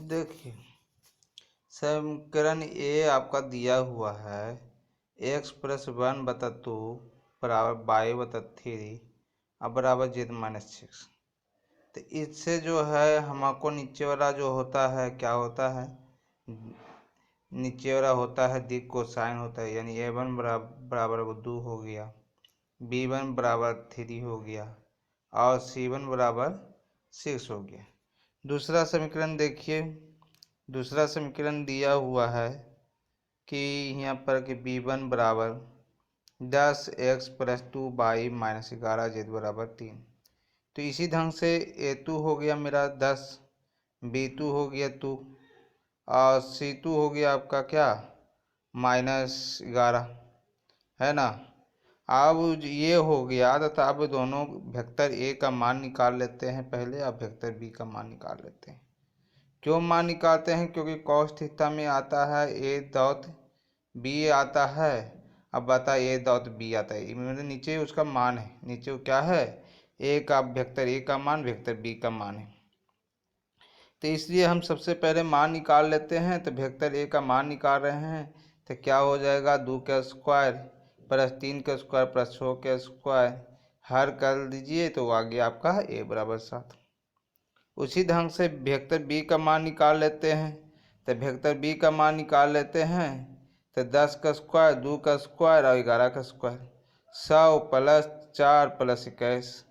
देखिए, समीकरण ए आपका दिया हुआ है x+1/2 बराबर y/3 अब बराबर z-6। तो इससे जो है हमको नीचे वाला जो होता है क्या होता है, नीचे वाला होता है दिक कोसाइन होता है, यानी a1 बराबर 2 हो गया, b1 बराबर 3 हो गया और c1 बराबर 6 हो गया। दूसरा समीकरण देखिए, दूसरा समीकरण दिया हुआ है कि यहाँ पर कि b1 बराबर 10x+2y-11z बराबर 3। तो इसी ढंग से a2 हो गया मेरा 10, b2 हो गया 2 और c2 हो गया आपका क्या -11, है ना। अब ये हो गया तथा अब दोनों वेक्टर ए का मान निकाल लेते हैं पहले, अब वेक्टर बी का मान निकाल लेते हैं। क्यों मान निकालते हैं? क्योंकि कॉस थीटा में आता है ए डॉट बी आता है। अब बता ए डॉट बी आता है, मेरे नीचे उसका मान है, नीचे क्या है ए का वेक्टर ए का मान, वेक्टर बी का मान है। तो इसलिए हम सबसे पहले मान निकाल लेते हैं। तो वेक्टर ए का मान निकाल रहे हैं तो क्या हो जाएगा 2 का स्क्वायर प्लस 3 का स्क्वायर प्लस 6 का स्क्वायर, हर कर दीजिए तो आ गया आपका ए बराबर 7। उसी ढंग से वेक्टर बी का मान निकाल लेते हैं। तो वेक्टर बी का मान निकाल लेते हैं तो 10 का स्क्वायर 2 का स्क्वायर और 11 का स्क्वायर, 100 प्लस 4 प्लस 21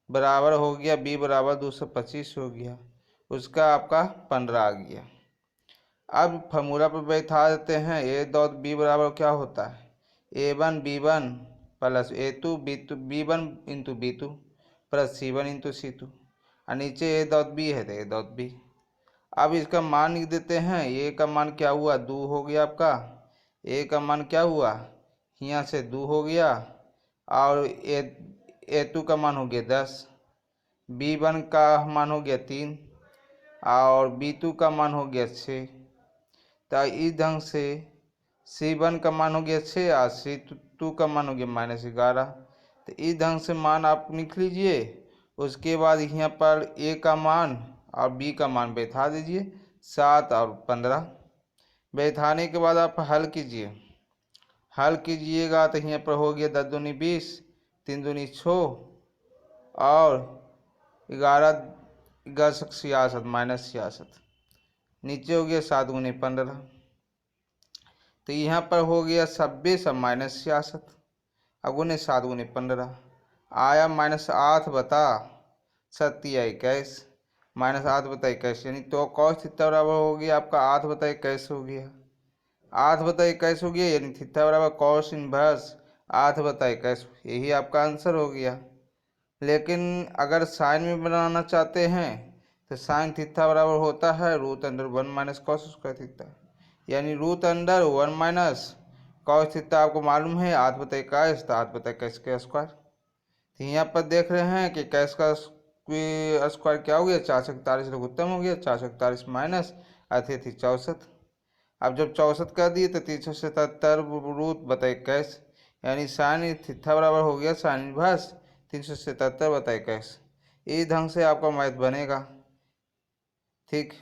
बराबर हो गया बी बराबर 225 हो गया, उसका आपका 15 आ गया। अब फॉर्मूला पर बैठा देते हैं, ए डॉट बी बराबर क्या होता है a1 b1 plus a2 b1 into b2 plus c1 into c2 और नीचे ए डॉट बी है तो ए डॉट बी। अब इसका मान लिख देते हैं, ए का मान क्या हुआ 2 हो गया आपका, ए का मान क्या हुआ यहाँ से 2 हो गया और ए2 का मान हो गया 10, b1 का मान हो गया 3 और b2 का मान हो गया 6। तो इस ढंग से c1 का मान हो गया 6 और c2 का मान हो गया -11। तो इस ढंग से मान आप लिख लीजिए। उसके बाद यहाँ पर a का मान और b का मान बैठा दीजिए 7 और 15। बैठाने के बाद आप हल कीजिए, हल कीजिएगा तो यहाँ पर हो गया 10 दूनी 20, 3 दूनी 6 और 11 66 -66, नीचे हो गया 7 गुनी 15। तो यहाँ पर हो गया 26 और -66 अब गुने 7 गुने 15 आया -8 बता 21 -8 बता 21, यानी तो कॉस थीटा बराबर हो गया आपका 8 बता 21 हो गया, 8 बता 21 हो गया, यानी थीटा बराबर कॉस इनवर्स 8 बता 21, यही आपका आंसर हो गया। लेकिन अगर साइन में बनाना चाहते हैं तो साइन थीटा बराबर होता है √1 - cos स्क्वायर थीटा, यानी √1 माइनस cos थीटा आपको मालूम है 8 बटा 21, तो 8 बटा 21 का स्क्वायर। तो यहाँ पर देख रहे हैं कि 21 का स्क्वायर क्या हो गया 441 लघुत्तम हो गया, 441 माइनस अथी थी 64। अब जब 64 कर दिए तो 377 √21, यानी साइन थीटा बराबर हो गया साइन इनवर्स 377 बटा 21। इस ढंग से आपका मैथ बनेगा। ठीक।